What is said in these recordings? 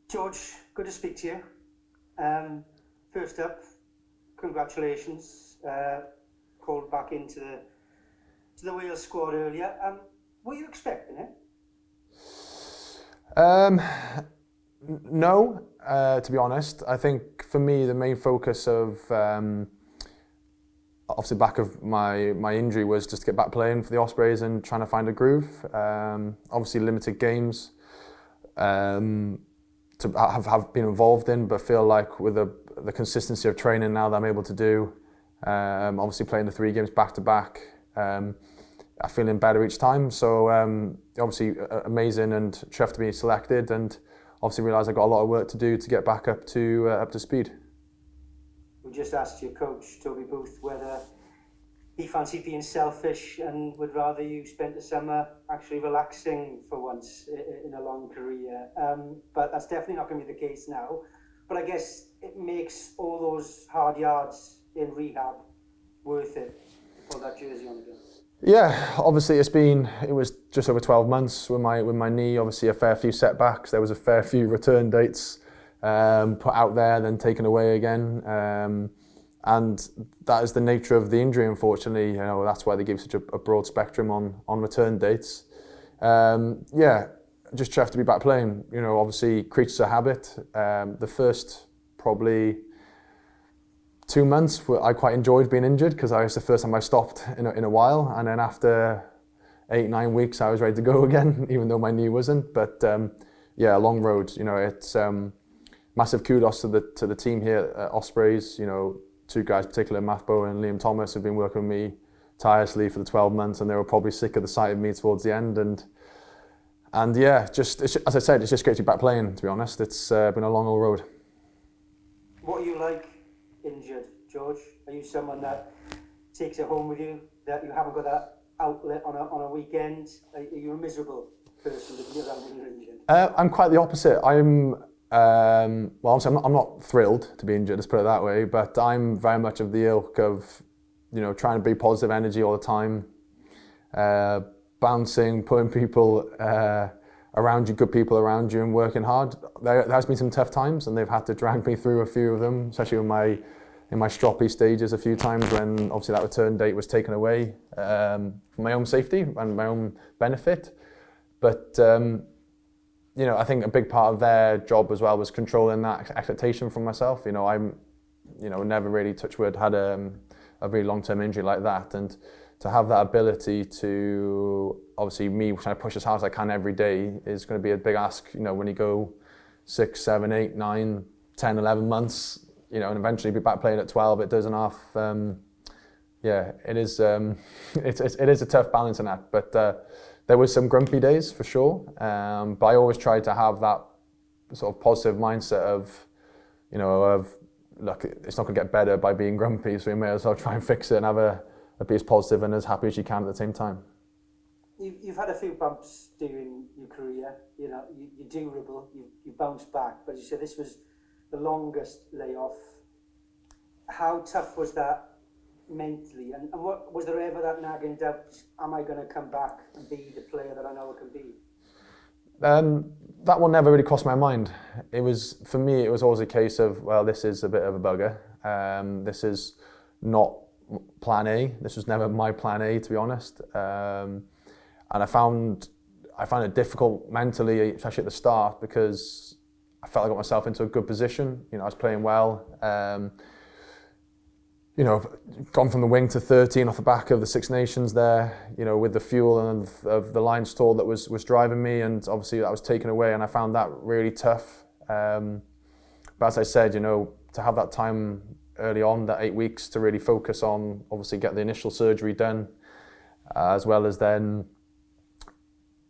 George, good to speak to you. First up, congratulations. Called back into the Wales squad earlier. Were you expecting it? No, to be honest. I think for me the main focus of obviously back of my injury was just to get back playing for the Ospreys and trying to find a groove. Obviously limited games to have been involved in, but feel like with the consistency of training now that I'm able to do, obviously playing the 3 games back to back, I'm feeling better each time. So obviously amazing and chuffed to be selected, and obviously realised I've got a lot of work to do to get back up to speed. We just asked your coach, Toby Booth, whether he fancied being selfish and would rather you spent the summer actually relaxing for once in a long career. But that's definitely not going to be the case now. But I guess it makes all those hard yards in rehab worth it to put that jersey on again. Yeah, obviously it was just over 12 months with my knee. Obviously a fair few setbacks. There was a fair few return dates put out there, then taken away again. And that is the nature of the injury, unfortunately. You know, that's why they give such a broad spectrum on return dates. Yeah, just have to be back playing. You know, obviously creatures of habit. The first probably 2 months I quite enjoyed being injured because it was the first time I stopped in a while, and then after 8-9 weeks I was ready to go again, even though my knee wasn't. But yeah, a long road. You know, it's massive kudos to the team here at Ospreys. You know, 2 guys, particularly Mathbo and Liam Thomas, have been working with me tirelessly for the 12 months, and they were probably sick of the sight of me towards the end. And yeah, just as I said, it's just great to be back playing. To be honest, it's been a long old road. What are you like injured, George? Are you someone that takes it home with you, that you haven't got that outlet on a weekend? Are you a miserable person to be around when you're injured? I'm quite the opposite. Well, obviously I'm not thrilled to be injured, let's put it that way, but I'm very much of the ilk of, you know, trying to be positive energy all the time, bouncing, putting people around you, good people around you, and working hard. There has been some tough times, and they've had to drag me through a few of them, especially in my stroppy stages a few times when obviously that return date was taken away for my own safety and my own benefit. But you know, I think a big part of their job as well was controlling that expectation from myself. You know, I'm, you know, never really, touch wood, had a really long-term injury like that, and to have that ability to, obviously me trying to push as hard as I can every day is going to be a big ask. You know, when you go 6, 7, 8, 9, 10, 11 months, you know, and eventually be back playing at 12, it doesn't half. Yeah, it is. It is a tough balancing act, but. There was some grumpy days for sure, but I always tried to have that sort of positive mindset of, you know, look, it's not going to get better by being grumpy, so you may as well try and fix it and be as positive and as happy as you can at the same time. You've had a few bumps during your career. You know, you're durable. You bounced back, but you said this was the longest layoff. How tough was that mentally, and what was there ever that nagging doubt? Am I going to come back and be the player that I know I can be? That one never really crossed my mind. It was, for me, it was always a case of, well, this is a bit of a bugger. This is not plan A. This was never my plan A, to be honest. And I found it difficult mentally, especially at the start, because I felt I got myself into a good position. You know, I was playing well. You know, gone from the wing to 13 off the back of the Six Nations there, you know, with the fuel and of the line stall that was driving me, and obviously that was taken away, and I found that really tough. But as I said, you know, to have that time early on, that 8 weeks to really focus on, obviously get the initial surgery done, as well as then,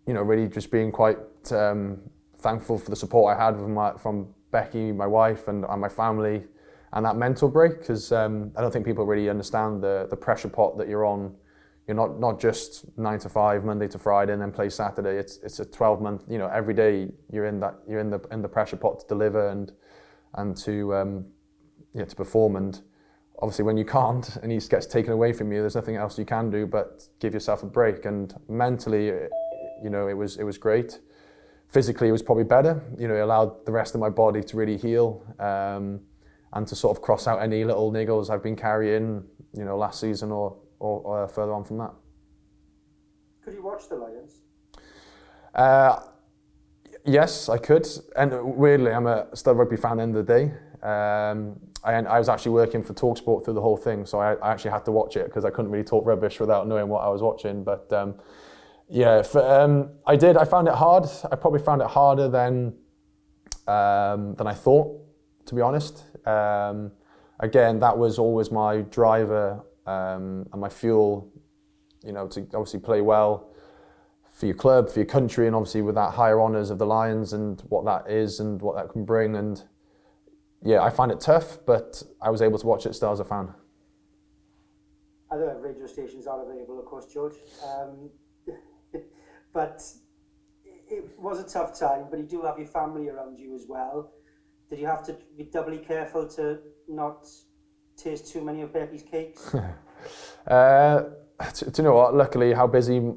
you know, really just being quite thankful for the support I had from Becky, my wife, and my family. And that mental break, because I don't think people really understand the pressure pot that you're on. You're not just 9 to 5, Monday to Friday, and then play Saturday. It's a 12-month. You know, every day you're in the pressure pot to deliver and to perform. And obviously, when you can't and he gets taken away from you, there's nothing else you can do but give yourself a break. And mentally, you know, it was great. physically it was probably better. You know, it allowed the rest of my body to really heal and to sort of cross out any little niggles I've been carrying, you know, last season or further on from that. Could you watch the Lions? Yes, I could. And weirdly, I'm still a rugby fan at the end of the day. I was actually working for TalkSport through the whole thing, so I actually had to watch it because I couldn't really talk rubbish without knowing what I was watching. But I did. I found it hard. I probably found it harder than I thought, to be honest. Again, that was always my driver and my fuel, you know, to obviously play well for your club, for your country, and obviously with that higher honours of the Lions and what that is and what that can bring. And yeah, I find it tough, but I was able to watch it still as a fan. Other radio stations are available, of course, George. But it was a tough time, but you do have your family around you as well. Did you have to be doubly careful to not taste too many of Becky's cakes? Do you know what? Luckily, how busy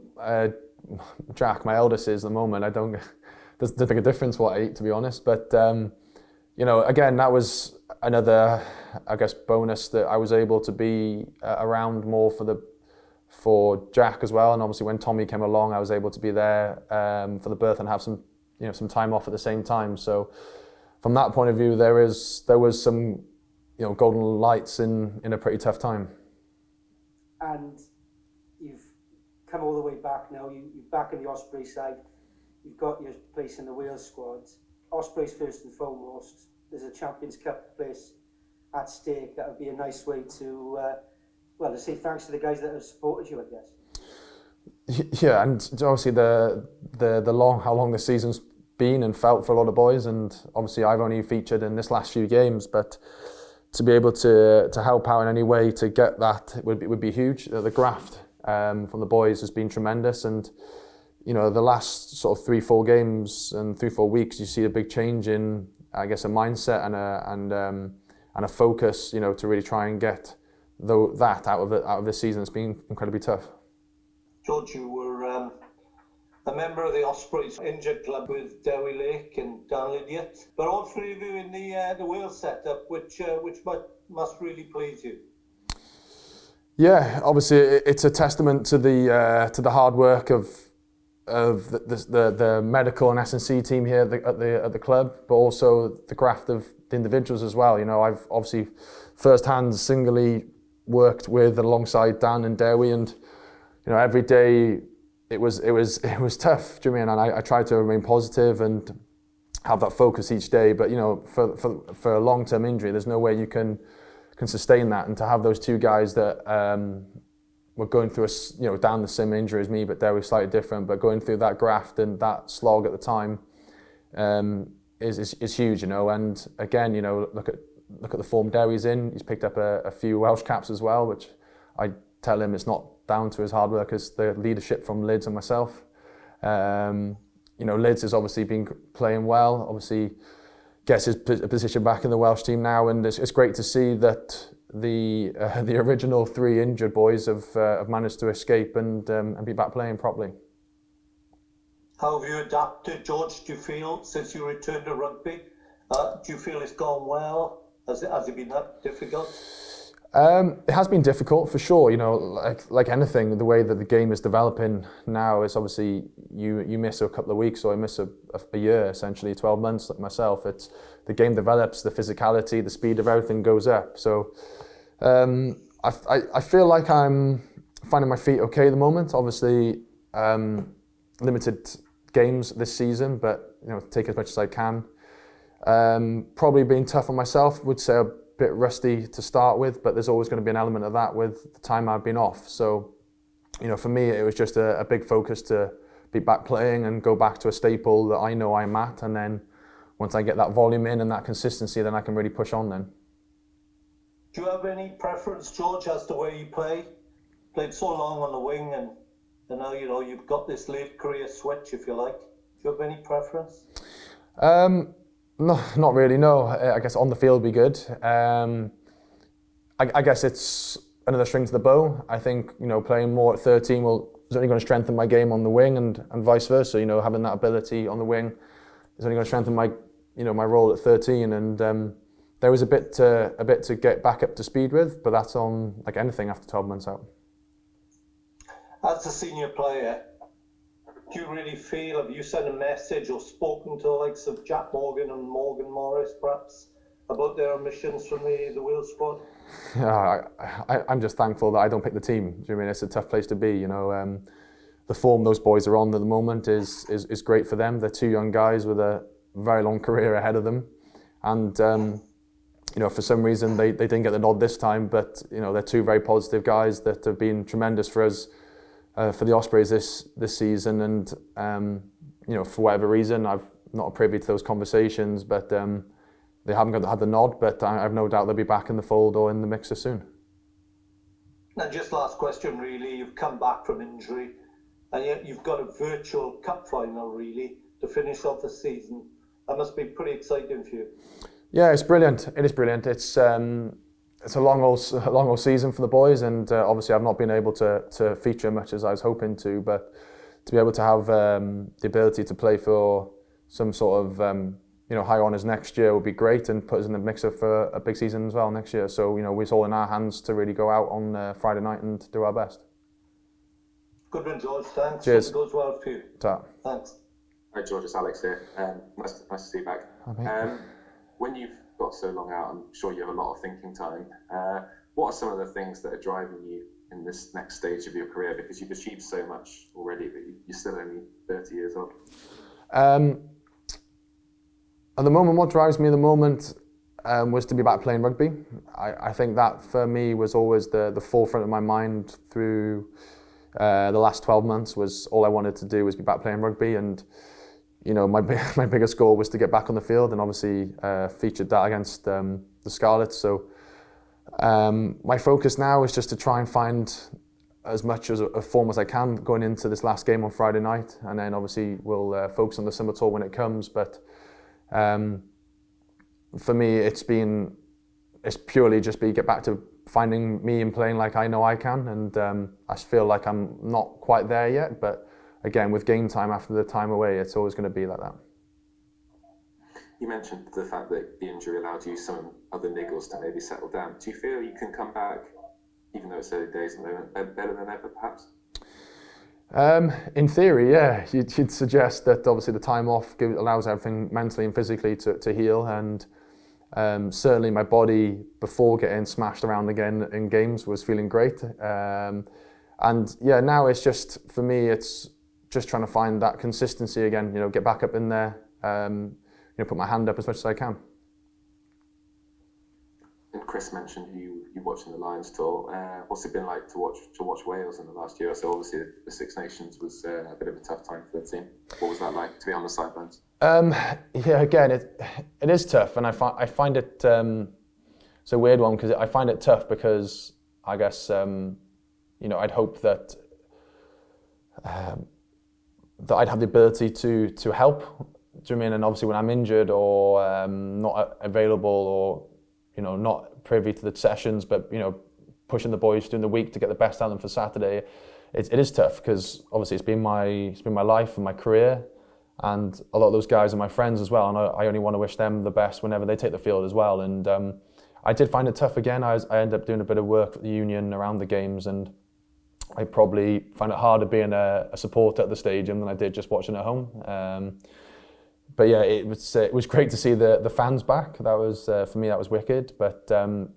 Jack, my eldest, is at the moment, doesn't make a difference what I eat, to be honest. But you know, again, that was another, I guess, bonus that I was able to be around more for Jack as well. And obviously, when Tommy came along, I was able to be there for the birth and have some time off at the same time. So from that point of view, there was some, you know, golden lights in a pretty tough time. And you've come all the way back now. You're back in the Ospreys side. You've got your place in the Wales squad. Ospreys first and foremost. There's a Champions Cup place at stake. That would be a nice way to, to say thanks to the guys that have supported you, I guess. Yeah, and obviously how long the season's been and felt for a lot of boys, and obviously I've only featured in this last few games, but to be able to help out in any way to get that would be huge. The graft from the boys has been tremendous, and you know, the last sort of 3-4 games and 3-4 weeks, you see a big change in, I guess, a mindset and a focus, you know, to really try and get that out of this season. It's been incredibly tough. George, you were a member of the Ospreys injured club with Dewi Lake and Dan Lydiate, but all three of you in the Wales setup, which must really please you. Yeah, obviously it's a testament to the hard work of the medical and S&C team here at the club, but also the graft of the individuals as well. You know, I've obviously firsthand singly worked with and alongside Dan and Dewi, and you know, every day it was tough. Do you know what I mean? And I tried to remain positive and have that focus each day. But you know, for a long-term injury, there's no way you can sustain that. And to have those two guys that were going through Dan the same injury as me, but Dewi slightly different, but going through that graft and that slog at the time is huge. You know, and again, you know, look at the form Dewi's in. He's picked up a few Welsh caps as well, which I tell him it's not down to his hard work, it's the leadership from Lids and myself. You know, Lids has obviously been playing well, obviously gets his position back in the Welsh team now, and it's great to see that the original 3 injured boys have managed to escape and be back playing properly. How have you adapted, George, do you feel, since you returned to rugby? Do you feel it's gone well? Has it been that difficult? It has been difficult for sure. You know, like anything, the way that the game is developing now is obviously you miss a couple of weeks or you miss a year, essentially 12 months like myself. It's the game develops, the physicality, the speed of everything goes up. So I feel like I'm finding my feet okay at the moment. Obviously, limited games this season, but you know, take as much as I can. Probably being tough on myself, would say a bit rusty to start with, but there's always going to be an element of that with the time I've been off. So, you know, for me, it was just a big focus to be back playing and go back to a staple that I know I'm at. And then once I get that volume in and that consistency, then I can really push on then. Do you have any preference, George, as to where you play? Played so long on the wing and now, you know, you've got this late career switch, if you like. Do you have any preference? No, not really, no. I guess on the field would be good. I guess it's another string to the bow. I think, you know, playing more at 13 will is only going to strengthen my game on the wing and vice versa. You know, having that ability on the wing is only going to strengthen my, you know, my role at 13. And there was a bit to get back up to speed with, but that's on like anything after 12 months out. As a senior player, do you really feel, have you sent a message or spoken to the likes of Jack Morgan and Morgan Morris perhaps about their omissions from the Wales squad? Yeah, I'm just thankful that I don't pick the team. Do you know what I mean? It's a tough place to be, you know. The form those boys are on at the moment is great for them. They're two young guys with a very long career ahead of them. And, you know, for some reason they didn't get the nod this time, but, you know, they're two very positive guys that have been tremendous for us, for the Ospreys this season. And, you know, for whatever reason, I've not privy to those conversations, but they haven't had the nod, but I have no doubt they'll be back in the fold or in the mixer soon. And just last question really, you've come back from injury and yet you've got a virtual cup final really to finish off the season. That must be pretty exciting for you. Yeah, it's brilliant. It is brilliant. It's a long old season for the boys, and obviously I've not been able to feature much as I was hoping to, but to be able to have the ability to play for some sort of you know, high honours next year would be great, and put us in the mixer for a big season as well next year. So, you know, it's all in our hands to really go out on Friday night and do our best. Good one, George. Thanks. Cheers. Hope it goes well for you. Ta. Thanks. Hi, George. It's Alex here. Nice to see you back. When you've got so long out, I'm sure you have a lot of thinking time. What are some of the things that are driving you in this next stage of your career? Because you've achieved so much already, but you're still only 30 years old. At the moment, what drives me at the moment was to be back playing rugby. I think that for me was always the forefront of my mind through the last 12 months. Was all I wanted to do was be back playing rugby, and you know, my biggest goal was to get back on the field, and obviously featured that against the Scarlets. So my focus now is just to try and find as much as a form as I can going into this last game on Friday night, and then obviously we'll focus on the summer tour when it comes. But for me, it's purely just get back to finding me and playing like I know I can, and I feel like I'm not quite there yet, but again, with game time after the time away, it's always going to be like that. You mentioned the fact that the injury allowed you some other niggles to maybe settle down. Do you feel you can come back, even though it's early days at the moment, better than ever perhaps? In theory, yeah. You'd suggest that obviously the time off allows everything mentally and physically to heal, and certainly my body before getting smashed around again in games was feeling great. And yeah, now it's just, for me, it's just trying to find that consistency again, you know, get back up in there, you know, put my hand up as much as I can. And Chris mentioned you watching the Lions tour. What's it been like to watch Wales in the last year or so? Obviously, the Six Nations was a bit of a tough time for the team. What was that like to be on the sidelines? Yeah, again, it is tough, and I find it it's a weird one because I find it tough because I guess you know, I'd hope that that I'd have the ability to help. Do you know what I mean? And obviously, when I'm injured or not available, or you know, not privy to the sessions, but you know, pushing the boys during the week to get the best out of them for Saturday, it is tough because obviously it's been my life and my career, and a lot of those guys are my friends as well, and I only want to wish them the best whenever they take the field as well. And I did find it tough again. I ended up doing a bit of work at the union around the games, and I probably find it harder being a supporter at the stadium than I did just watching at home. But yeah, it was great to see the fans back. That was for me, that was wicked. But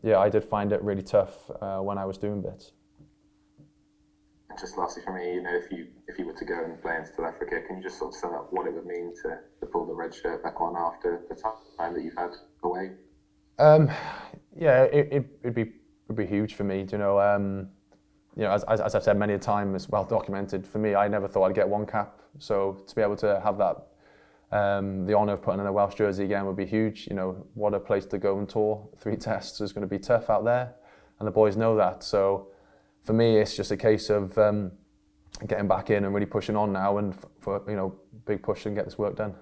yeah, I did find it really tough when I was doing bits. And just lastly for me, you know, if you were to go and play in South Africa, can you just sort of sum up what it would mean to pull the red shirt back on after the time that you've had away? Yeah, it'd be huge for me. You know, as I've said many a time, it's well documented. For me, I never thought I'd get one cap. So to be able to have that. The honour of putting in a Welsh jersey again would be huge. You know, what a place to go and tour. 3 tests is going to be tough out there, and the boys know that. So for me, it's just a case of getting back in and really pushing on now, and for you know, big push and get this work done.